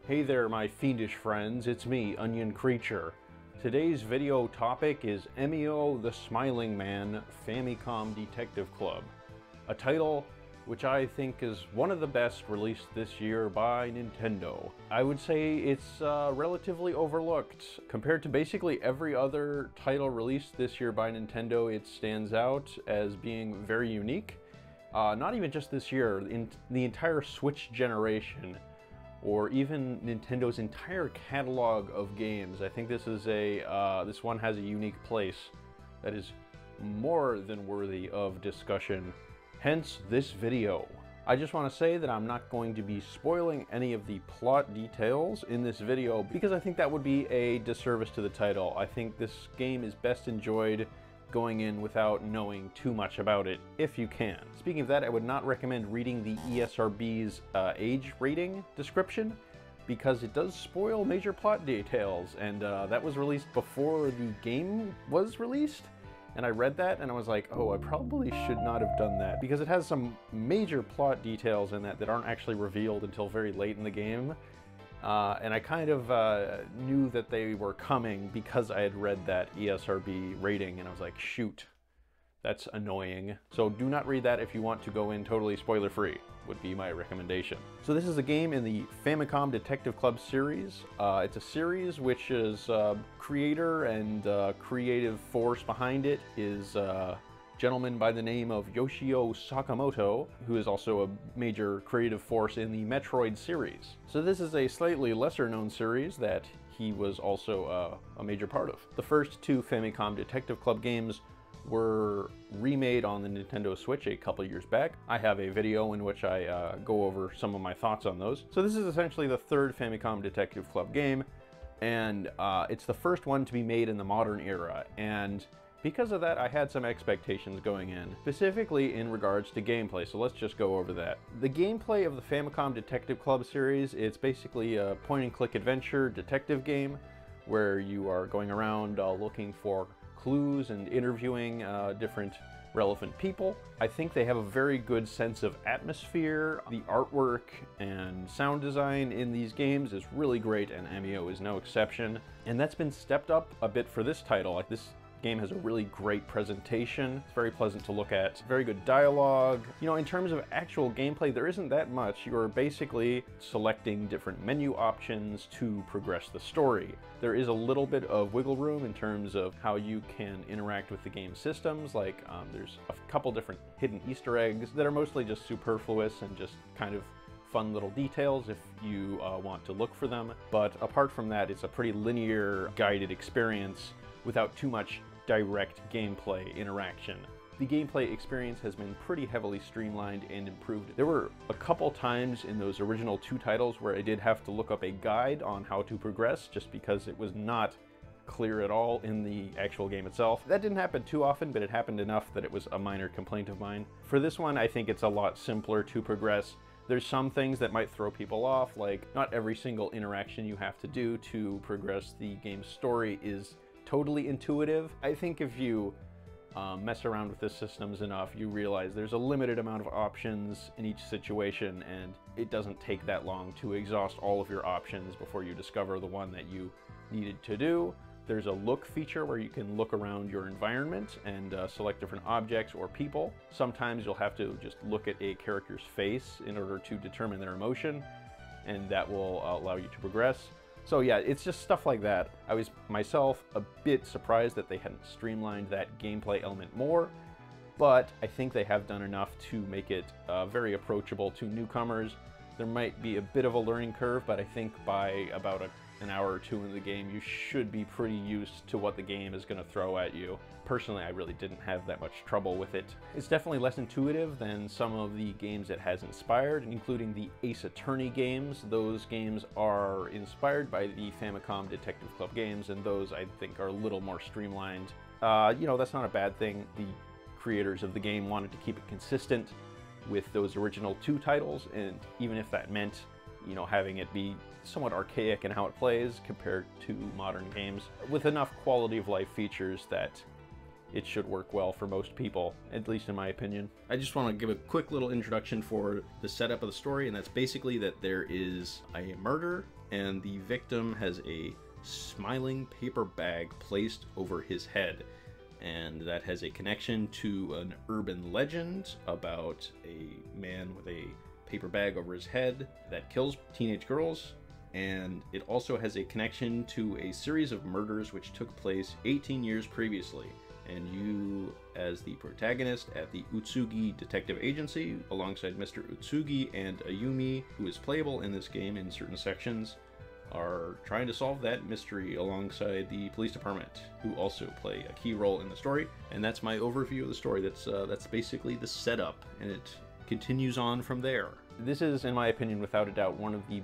Hey there, my fiendish friends, it's me, Onion Creature. Today's video topic is Emio the Smiling Man Famicom Detective Club, a title which I think is one of the best released this year by Nintendo. I would say it's relatively overlooked. Compared to basically every other title released this year by Nintendo, it stands out as being very unique. Not even just this year, in the entire Switch generation, or even Nintendo's entire catalog of games. I think this is this one has a unique place that is more than worthy of discussion. Hence this video. I just want to say that I'm not going to be spoiling any of the plot details in this video because I think that would be a disservice to the title. I think this game is best enjoyed going in without knowing too much about it, if you can. Speaking of that, I would not recommend reading the ESRB's age rating description because it does spoil major plot details, and that was released before the game was released. And I read that and I was like, oh, I probably should not have done that because it has some major plot details in that aren't actually revealed until very late in the game. And I kind of knew that they were coming because I had read that ESRB rating, and I was like, shoot, that's annoying. So do not read that if you want to go in totally spoiler-free, would be my recommendation. So this is a game in the Famicom Detective Club series. It's a series which is creator and creative force behind it is gentleman by the name of Yoshio Sakamoto, who is also a major creative force in the Metroid series. So this is a slightly lesser known series that he was also a major part of. The first two Famicom Detective Club games were remade on the Nintendo Switch a couple years back. I have a video in which I go over some of my thoughts on those. So this is essentially the third Famicom Detective Club game, and it's the first one to be made in the modern era, and because of that, I had some expectations going in, specifically in regards to gameplay, so let's just go over that. The gameplay of the Famicom Detective Club series, it's basically a point-and-click adventure detective game where you are going around looking for clues and interviewing different relevant people. I think they have a very good sense of atmosphere. The artwork and sound design in these games is really great, and Emio is no exception. And that's been stepped up a bit for this title. Like, this game has a really great presentation. It's very pleasant to look at. Very good dialogue. You know, in terms of actual gameplay, there isn't that much. You're basically selecting different menu options to progress the story. There is a little bit of wiggle room in terms of how you can interact with the game systems. Like, there's a couple different hidden Easter eggs that are mostly just superfluous and just kind of fun little details if you want to look for them. But apart from that, it's a pretty linear, guided experience without too much direct gameplay interaction. The gameplay experience has been pretty heavily streamlined and improved. There were a couple times in those original two titles where I did have to look up a guide on how to progress just because it was not clear at all in the actual game itself. That didn't happen too often, but it happened enough that it was a minor complaint of mine. For this one, I think it's a lot simpler to progress. There's some things that might throw people off, like not every single interaction you have to do to progress the game's story is totally intuitive. I think if you mess around with the systems enough, you realize there's a limited amount of options in each situation, and it doesn't take that long to exhaust all of your options before you discover the one that you needed to do. There's a look feature where you can look around your environment and select different objects or people. Sometimes you'll have to just look at a character's face in order to determine their emotion, and that will allow you to progress. So yeah, it's just stuff like that. I was myself a bit surprised that they hadn't streamlined that gameplay element more, but I think they have done enough to make it very approachable to newcomers. There might be a bit of a learning curve, but I think by about an hour or two in the game, you should be pretty used to what the game is going to throw at you. Personally, I really didn't have that much trouble with it. It's definitely less intuitive than some of the games it has inspired, including the Ace Attorney games. Those games are inspired by the Famicom Detective Club games, and those I think are a little more streamlined. You know, that's not a bad thing. The creators of the game wanted to keep it consistent with those original two titles, and even if that meant, you know, having it be somewhat archaic in how it plays compared to modern games, with enough quality of life features that it should work well for most people, at least in my opinion. I just want to give a quick little introduction for the setup of the story, and that's basically that there is a murder, and the victim has a smiling paper bag placed over his head, and that has a connection to an urban legend about a man with a paper bag over his head that kills teenage girls. And it also has a connection to a series of murders which took place 18 years previously. And you, as the protagonist at the Utsugi Detective Agency, alongside Mr. Utsugi and Ayumi, who is playable in this game in certain sections, are trying to solve that mystery alongside the police department, who also play a key role in the story. And that's my overview of the story. That's basically the setup, and it continues on from there. This is, in my opinion, without a doubt, one of the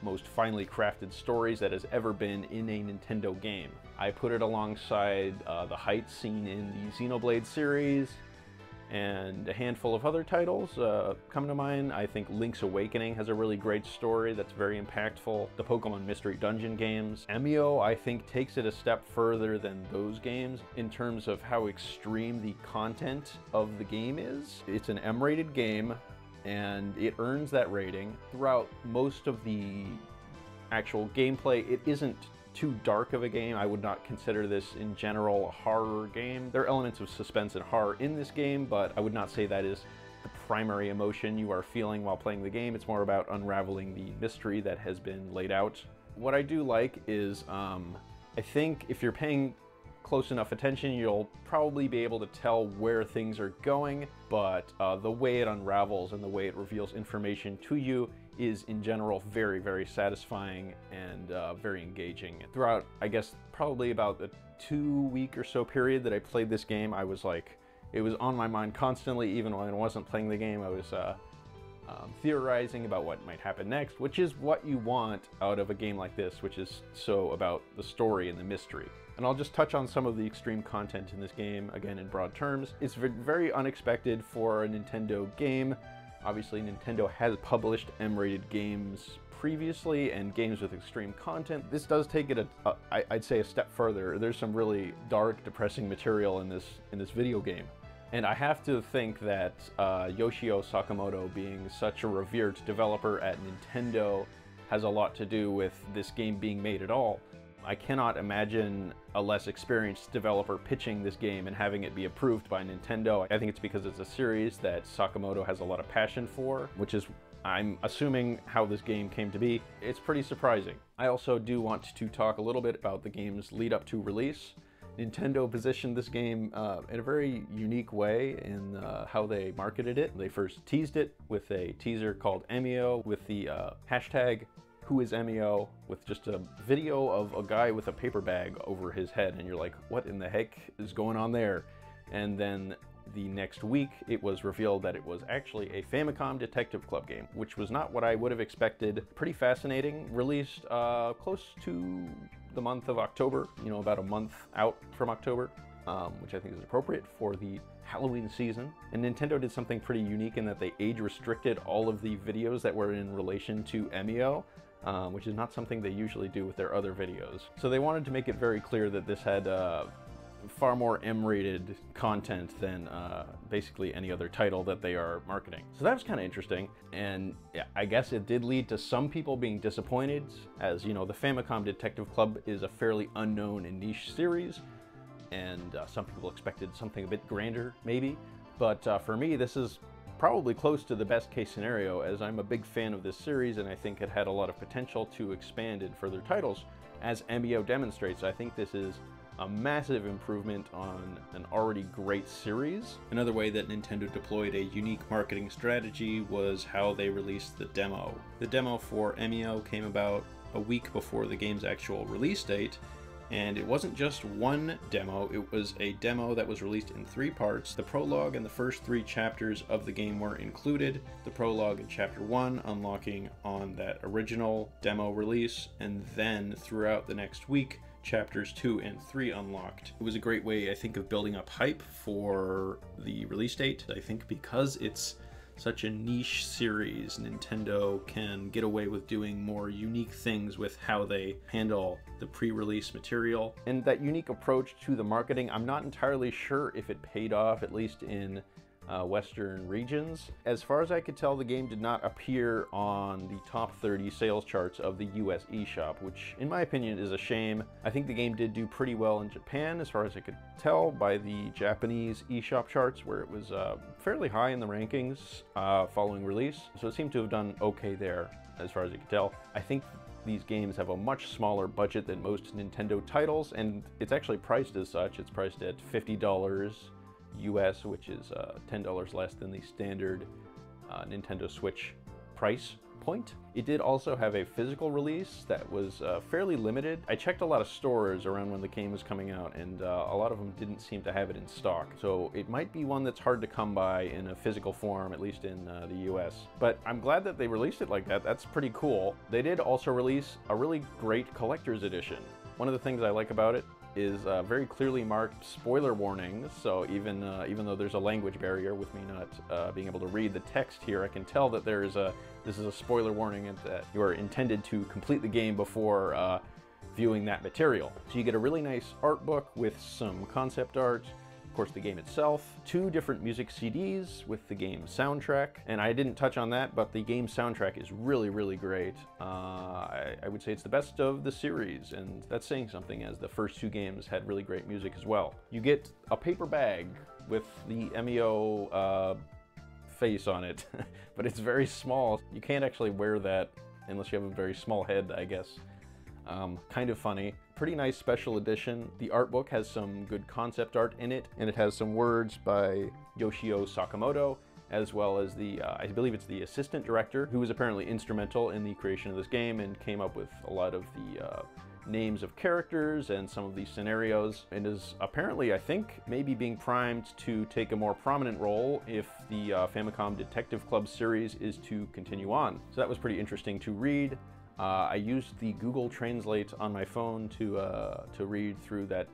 most finely crafted stories that has ever been in a Nintendo game. I put it alongside the Heights scene in the Xenoblade series, and a handful of other titles come to mind. I think Link's Awakening has a really great story that's very impactful. The Pokemon Mystery Dungeon games. Emio, I think, takes it a step further than those games in terms of how extreme the content of the game is. It's an M-rated game, and it earns that rating. Throughout most of the actual gameplay, it isn't too dark of a game. I would not consider this in general a horror game. There are elements of suspense and horror in this game, but I would not say that is the primary emotion you are feeling while playing the game. It's more about unraveling the mystery that has been laid out. What I do like is, I think if you're paying close enough attention, you'll probably be able to tell where things are going, but the way it unravels and the way it reveals information to you is in general very, very satisfying and very engaging. Throughout, I guess, probably about the 2-week or so period that I played this game, I was like, it was on my mind constantly. Even when I wasn't playing the game, I was theorizing about what might happen next, which is what you want out of a game like this, which is so about the story and the mystery. And I'll just touch on some of the extreme content in this game, again in broad terms. It's very unexpected for a Nintendo game. Obviously, Nintendo has published M-rated games previously and games with extreme content. This does take it, I'd say, a step further. There's some really dark, depressing material in this video game. And I have to think that Yoshio Sakamoto, being such a revered developer at Nintendo, has a lot to do with this game being made at all. I cannot imagine a less experienced developer pitching this game and having it be approved by Nintendo. I think it's because it's a series that Sakamoto has a lot of passion for, which is, I'm assuming, how this game came to be. It's pretty surprising. I also do want to talk a little bit about the game's lead up to release. Nintendo positioned this game in a very unique way in how they marketed it. They first teased it with a teaser called Emio, with the hashtag #WhoIsEmio, with just a video of a guy with a paper bag over his head, and you're like, what in the heck is going on there? And then the next week, it was revealed that it was actually a Famicom Detective Club game, which was not what I would have expected. Pretty fascinating. Released close to the month of October, you know, about a month out from October, which I think is appropriate for the Halloween season. And Nintendo did something pretty unique in that they age restricted all of the videos that were in relation to Emio, which is not something they usually do with their other videos. So they wanted to make it very clear that this had far more M-rated content than basically any other title that they are marketing. So that was kind of interesting, and yeah, I guess it did lead to some people being disappointed, as you know, the Famicom Detective Club is a fairly unknown and niche series, and some people expected something a bit grander, maybe. But for me, this is probably close to the best case scenario, as I'm a big fan of this series and I think it had a lot of potential to expand in further titles. As Emio demonstrates, I think this is a massive improvement on an already great series. Another way that Nintendo deployed a unique marketing strategy was how they released the demo. The demo for Emio came about a week before the game's actual release date, and it wasn't just one demo, it was a demo that was released in 3 parts. The prologue and the first 3 chapters of the game were included. The prologue in chapter 1 unlocking on that original demo release, and then throughout the next week, chapters 2 and 3 unlocked. It was a great way, I think, of building up hype for the release date. I think because it's such a niche series, Nintendo can get away with doing more unique things with how they handle the pre-release material. And that unique approach to the marketing, I'm not entirely sure if it paid off, at least in Western regions. As far as I could tell, the game did not appear on the top 30 sales charts of the US eShop, which in my opinion is a shame. I think the game did do pretty well in Japan, as far as I could tell by the Japanese eShop charts, where it was fairly high in the rankings following release. So it seemed to have done okay there, as far as I could tell. I think these games have a much smaller budget than most Nintendo titles, and it's actually priced as such. It's priced at $50 US, which is $10 less than the standard Nintendo Switch price point. It did also have a physical release that was fairly limited. I checked a lot of stores around when the game was coming out, and a lot of them didn't seem to have it in stock. So it might be one that's hard to come by in a physical form, at least in the US. But I'm glad that they released it like that. That's pretty cool. They did also release a really great collector's edition. One of the things I like about it is very clearly marked spoiler warnings. So even though there's a language barrier with me not being able to read the text here, I can tell that this is a spoiler warning and that you are intended to complete the game before viewing that material. So you get a really nice art book with some concept art, of course the game itself, 2 different music CDs with the game soundtrack, and I didn't touch on that, but the game soundtrack is really, really great. I would say it's the best of the series, and that's saying something, as the first 2 games had really great music as well. You get a paper bag with the Emio face on it, but it's very small. You can't actually wear that unless you have a very small head, I guess. Kind of funny. Pretty nice special edition. The art book has some good concept art in it, and it has some words by Yoshio Sakamoto, as well as the, I believe it's the assistant director, who was apparently instrumental in the creation of this game and came up with a lot of the names of characters and some of these scenarios, and is apparently, I think, maybe being primed to take a more prominent role if the Famicom Detective Club series is to continue on. So that was pretty interesting to read. I used the Google Translate on my phone to read through that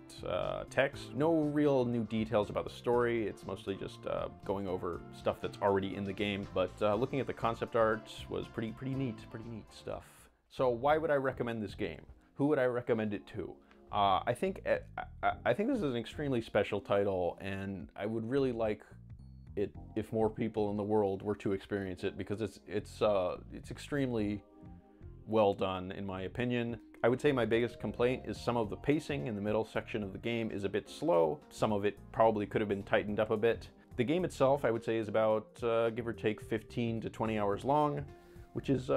text. No real new details about the story. It's mostly just going over stuff that's already in the game. But looking at the concept art was pretty neat stuff. So why would I recommend this game? Who would I recommend it to? I think this is an extremely special title, and I would really like it if more people in the world were to experience it, because it's extremely well done, in my opinion. I would say my biggest complaint is some of the pacing in the middle section of the game is a bit slow. Some of it probably could have been tightened up a bit. The game itself, I would say, is about, give or take, 15 to 20 hours long, which is,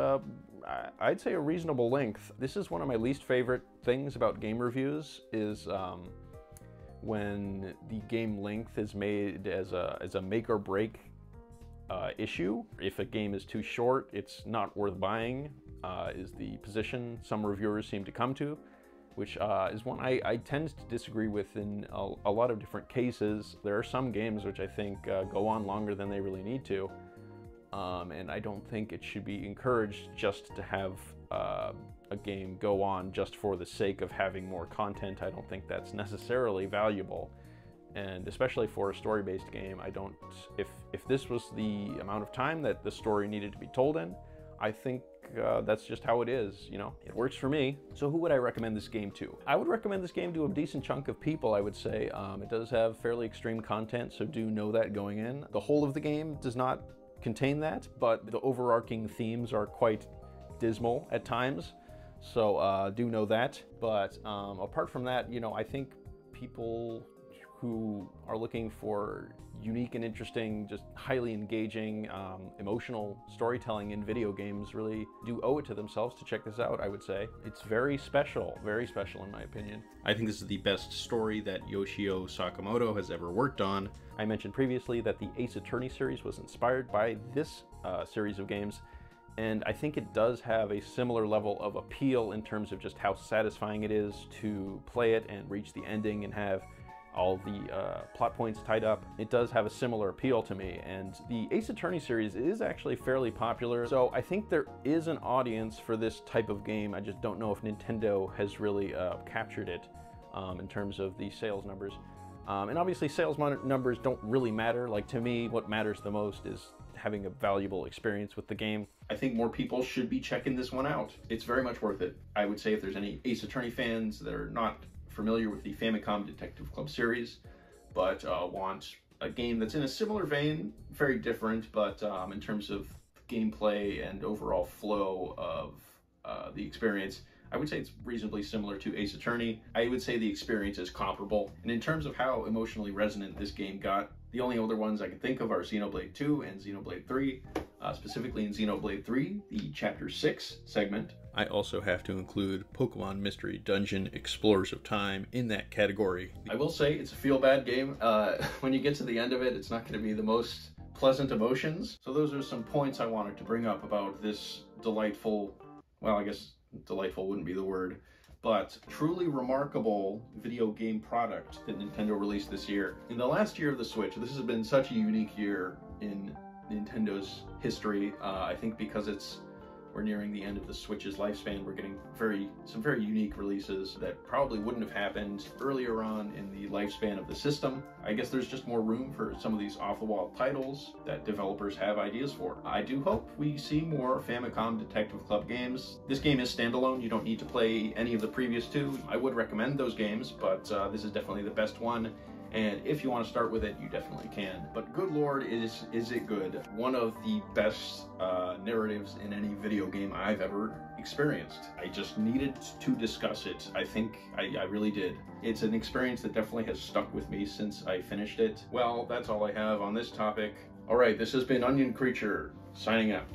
I'd say, a reasonable length. This is one of my least favorite things about game reviews, is when the game length is made as a make or break issue. If a game is too short, it's not worth buying, is the position some reviewers seem to come to, which is one I tend to disagree with in a lot of different cases. There are some games which I think go on longer than they really need to, and I don't think it should be encouraged just to have a game go on just for the sake of having more content. I don't think that's necessarily valuable. And especially for a story-based game, if this was the amount of time that the story needed to be told in, I think that's just how it is, you know? It works for me. So who would I recommend this game to? I would recommend this game to a decent chunk of people, I would say. It does have fairly extreme content, so do know that going in. The whole of the game does not contain that, but the overarching themes are quite dismal at times, so do know that. But apart from that, you know, I think people who are looking for unique and interesting, just highly engaging, emotional storytelling in video games really do owe it to themselves to check this out, I would say. It's very special in my opinion. I think this is the best story that Yoshio Sakamoto has ever worked on. I mentioned previously that the Ace Attorney series was inspired by this series of games, and I think it does have a similar level of appeal in terms of just how satisfying it is to play it and reach the ending and have all the plot points tied up. It does have a similar appeal to me, and the Ace Attorney series is actually fairly popular, so I think there is an audience for this type of game. I just don't know if Nintendo has really captured it in terms of the sales numbers. And obviously sales numbers don't really matter. Like, to me, what matters the most is having a valuable experience with the game. I think more people should be checking this one out. It's very much worth it. I would say if there's any Ace Attorney fans that are not familiar with the Famicom Detective Club series, but want a game that's in a similar vein, very different, but in terms of gameplay and overall flow of the experience, I would say it's reasonably similar to Ace Attorney. I would say the experience is comparable. And in terms of how emotionally resonant this game got, the only other ones I can think of are Xenoblade 2 and Xenoblade 3. Specifically in Xenoblade 3, the Chapter 6 segment. I also have to include Pokemon Mystery Dungeon Explorers of Time in that category. I will say it's a feel-bad game. When you get to the end of it, it's not going to be the most pleasant emotions. So those are some points I wanted to bring up about this delightful, well, I guess delightful wouldn't be the word, but truly remarkable video game product that Nintendo released this year. In the last year of the Switch, this has been such a unique year in Nintendo's history. I think because we're nearing the end of the Switch's lifespan, we're getting some very unique releases that probably wouldn't have happened earlier on in the lifespan of the system. I guess there's just more room for some of these off-the-wall titles that developers have ideas for. I do hope we see more Famicom Detective Club games. This game is standalone. You don't need to play any of the previous two. I would recommend those games, but this is definitely the best one. And if you want to start with it, you definitely can. But good lord, is it good. One of the best narratives in any video game I've ever experienced. I just needed to discuss it. I think I really did. It's an experience that definitely has stuck with me since I finished it. Well, that's all I have on this topic. Alright, this has been Onion Creature, signing out.